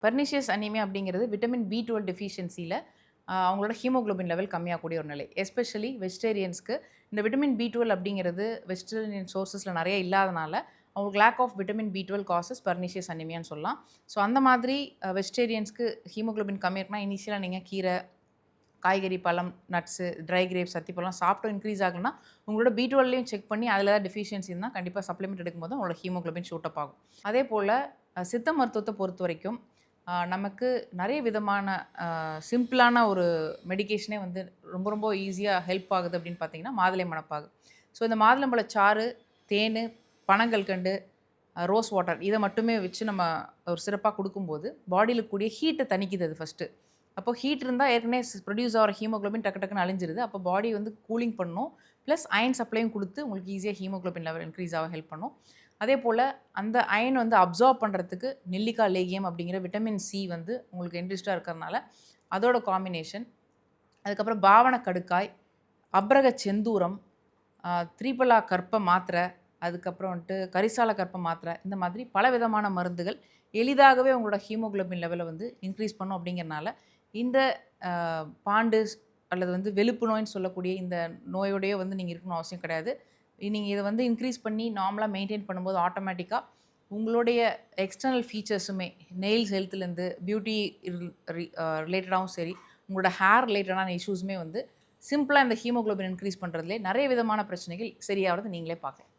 Pernicious anaemia அப்படிங்கிறது vitamin B 12 டெஃபிஷியன்சியில் அவங்களோட haemoglobin level கம்மியாகக்கூடிய ஒரு நிலை. எஸ்பெஷலி வெஜிடேரியன்ஸ்க்கு இந்த விட்டமின் பி 12 அப்படிங்கிறது வெஜிடேரியன் சோர்சஸில் நிறைய இல்லாதனால அவங்களுக்கு lack of vitamin B 12 causes pernicious அனீமியான்னு சொல்லலாம். ஸோ அந்த மாதிரி வெஜிடேரியன்ஸ்க்கு ஹீமோகுளோபின் கம்மி இருக்குன்னா இனிஷியலாக நீங்கள் கீரை, காய்கறி, பழம், நட்ஸு, ட்ரை கிரேப்ஸ், அத்திப்பழம் சாப்பிட்டு இன்க்ரீஸ் ஆகுனா உங்களோட பி 12லையும் செக் பண்ணி அதில் ஏதாவது டெஃபிஷியன்சி இருந்தால் கண்டிப்பாக சப்ளிமெண்ட் எடுக்கும்போது உங்களோட ஹீமோகுளோபின் ஷூட் அப் ஆகும். அதே போல் சித்த மருத்துவத்தை பொறுத்த வரைக்கும் நமக்கு நிறைய விதமான சிம்பிளான ஒரு மெடிகேஷனே வந்து ரொம்ப ரொம்ப ஈஸியாக ஹெல்ப் ஆகுது அப்படின்னு பார்த்தீங்கன்னா மாதுளை மணப்பாகு. ஸோ இந்த மாதுளம்பழச்சாறு, தேன், பனங்கல்கண்டு, ரோஸ் வாட்டர் இதை மட்டுமே வச்சு நம்ம ஒரு சிறப்பாக கொடுக்கும்போது பாடியில் கூடிய ஹீட்டை தணிக்குது அது ஃபஸ்ட்டு. அப்போ ஹீட் இருந்தால் ஏற்கனவே ப்ரொடியூஸ் ஆகிற ஹீமோகுளோபின் டக்கு டக்குன்னு அழிஞ்சிருது. அப்போ பாடி வந்து கூலிங் பண்ணும், ப்ளஸ் அயன் சப்ளையும் கொடுத்து உங்களுக்கு ஈஸியாக ஹீமோகுளோபின் லெவல் இன்க்ரீஸ் ஆக ஹெல்ப் பண்ணும். அதே போல் அந்த அயன் வந்து அப்சார்ப் பண்ணுறதுக்கு நெல்லிக்காய் லேகியம் அப்படிங்கிற விட்டமின் சி வந்து உங்களுக்கு இன்ட்ரெஸ்ட்டாக இருக்கிறதுனால அதோட காம்பினேஷன். அதுக்கப்புறம் பாவன கடுக்காய், அப்ரக செந்தூரம், திரிபலா கற்ப மாத்திரை, அதுக்கப்புறம் வந்துட்டு கரிசால கற்ப மாத்திரை, இந்த மாதிரி பல விதமான மருந்துகள் எளிதாகவே உங்களோட ஹீமோகுளோபின் லெவலை வந்து இன்க்ரீஸ் பண்ணும். அப்படிங்கிறனால இந்த பாண்டு அல்லது வந்து வெளுப்பு நோயின்னு சொல்லக்கூடிய இந்த நோயோடையோ வந்து நீங்கள் இருக்கணும் அவசியம் கிடையாது. நீங்கள் இதை வந்து இன்க்ரீஸ் பண்ணி நார்மலாக மெயின்டைன் பண்ணும்போது ஆட்டோமேட்டிக்காக உங்களுடைய எக்ஸ்டர்னல் ஃபீச்சர்ஸுமே நெயில்ஸ் ஹெல்த்துலேருந்து பியூட்டி ரிலேட்டடாகவும் சரி, உங்களோட ஹேர் ரிலேட்டடான இஷ்யூஸுமே வந்து சிம்பிளாக இந்த ஹீமோகுளோபின் இன்க்ரீஸ் பண்ணுறதுலே நிறைய விதமான பிரச்சனைகள் சரியாகிறது நீங்களே பார்க்கலாம்.